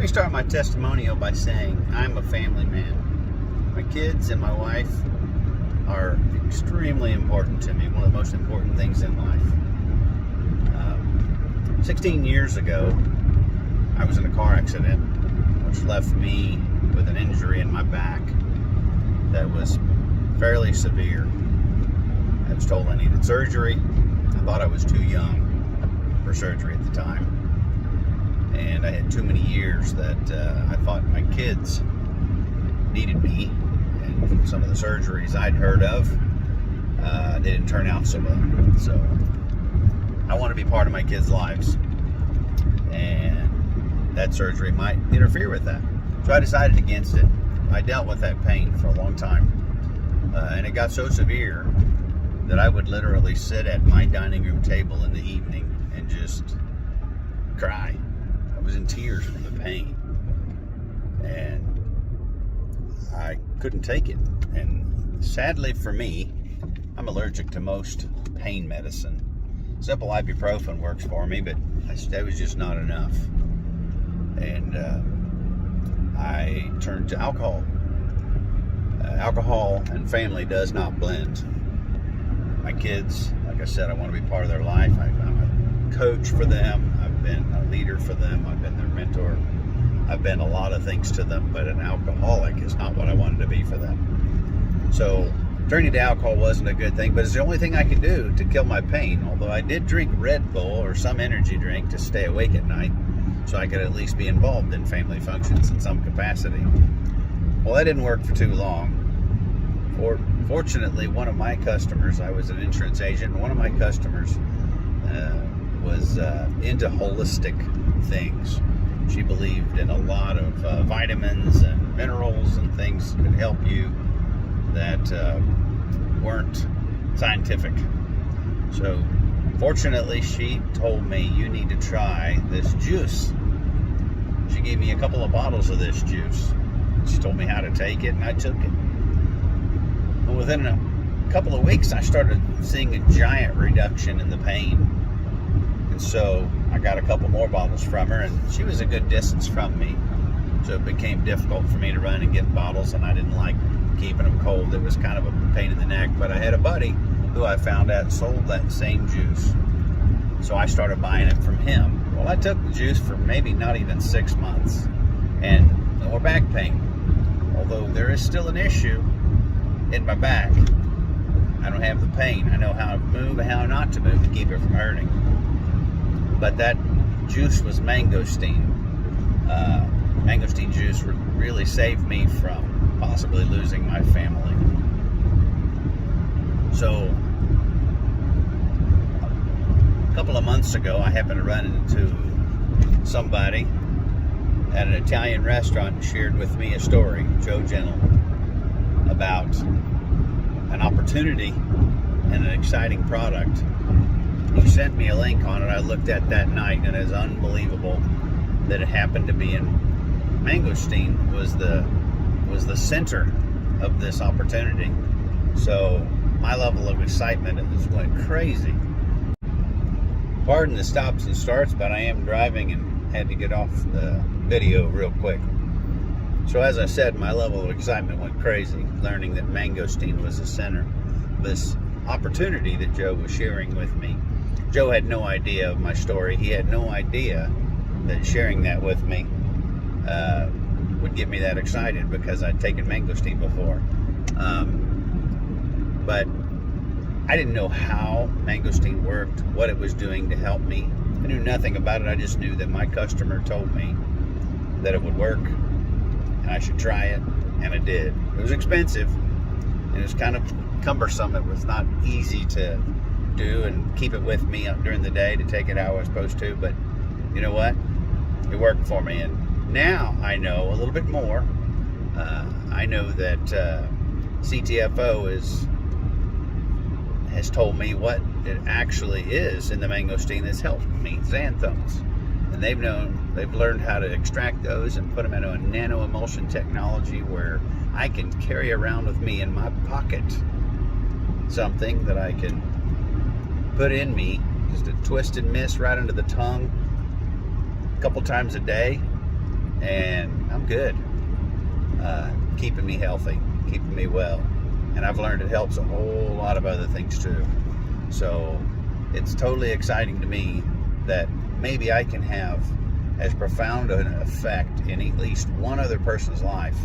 me start my testimonial by saying I'm a family man. My kids and my wife are extremely important to me, one of the most important things in life. 16 years ago, I was in a car accident, which left me with an injury in my back that was fairly severe. I was told I needed surgery. I thought I was too young for surgery at the time. And I had too many years that I thought my kids needed me. And some of the surgeries I'd heard of didn't turn out so well. So I want to be part of my kids' lives. And that surgery might interfere with that. So I decided against it. I dealt with that pain for a long time. And it got so severe that I would literally sit at my dining room table in the evening and just cry. I was in tears from the pain. And I couldn't take it. And sadly for me, I'm allergic to most pain medicine. Simple ibuprofen works for me, but that was just not enough. And I turned to alcohol. Alcohol and family does not blend. My kids, like I said, I want to be part of their life. I'm a coach for them. I've been a leader for them. I've been their mentor. I've been a lot of things to them, but an alcoholic is not what I wanted to be for them. So turning to alcohol wasn't a good thing, but it's the only thing I could do to kill my pain. Although I did drink Red Bull or some energy drink to stay awake at night, so I could at least be involved in family functions in some capacity. Well, that didn't work for too long. Fortunately, one of my customers, I was an insurance agent, and one of my customers was into holistic things. She believed in a lot of vitamins and minerals and things that could help you that weren't scientific. So fortunately, she told me, you need to try this juice. She gave me a couple of bottles of this juice. She told me how to take it, and I took it. Well, within a couple of weeks, I started seeing a giant reduction in the pain. And so I got a couple more bottles from her, and she was a good distance from me. So it became difficult for me to run and get bottles, and I didn't like keeping them cold. It was kind of a pain in the neck. But I had a buddy who I found out sold that same juice. So I started buying it from him. Well, I took the juice for maybe not even 6 months, and no more back pain. Although there is still an issue in my back. I don't have the pain. I know how to move and how not to move to keep it from hurting. But that juice was mangosteen. Mangosteen juice really saved me from possibly losing my family. So a couple of months ago, I happened to run into somebody at an Italian restaurant and shared with me a story, Joe Gentle, about an opportunity and an exciting product. He sent me a link on it. I looked at that night, and it's unbelievable that it happened to be in Mangosteen was the center of this opportunity. So my level of excitement just went crazy. Pardon the stops and starts, but I am driving and had to get off the video real quick. So as I said, my level of excitement went crazy, learning that Mangosteen was the center of this opportunity that Joe was sharing with me. Joe had no idea of my story. He had no idea that sharing that with me would get me that excited, because I'd taken Mangosteen before. But I didn't know how Mangosteen worked, what it was doing to help me. I knew nothing about it. I just knew that my customer told me that it would work and I should try it, and I did. It was expensive, and it was kind of cumbersome. It was not easy to do and keep it with me during the day to take it how I was supposed to, but you know what? It worked for me, and now I know a little bit more. I know that CTFO has told me what it actually is in the mangosteen that's helped me, Xanthones. And they've learned how to extract those and put them into a nano emulsion technology where I can carry around with me in my pocket something that I can put in me, just a twist and miss right under the tongue a couple times a day, and I'm good. Keeping me healthy, keeping me well. And I've learned it helps a whole lot of other things too. So it's totally exciting to me that maybe I can have as profound an effect in at least one other person's life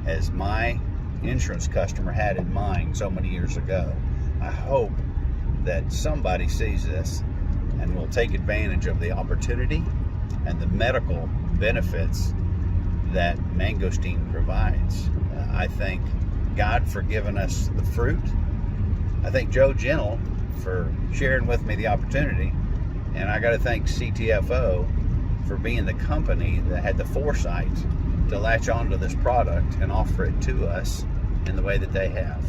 as my insurance customer had in mind so many years ago. I hope that somebody sees this and will take advantage of the opportunity and the medical benefits that Mangosteen provides. I thank God for giving us the fruit. I thank Joe Gentle for sharing with me the opportunity. And I got to thank CTFO for being the company that had the foresight to latch onto this product and offer it to us in the way that they have.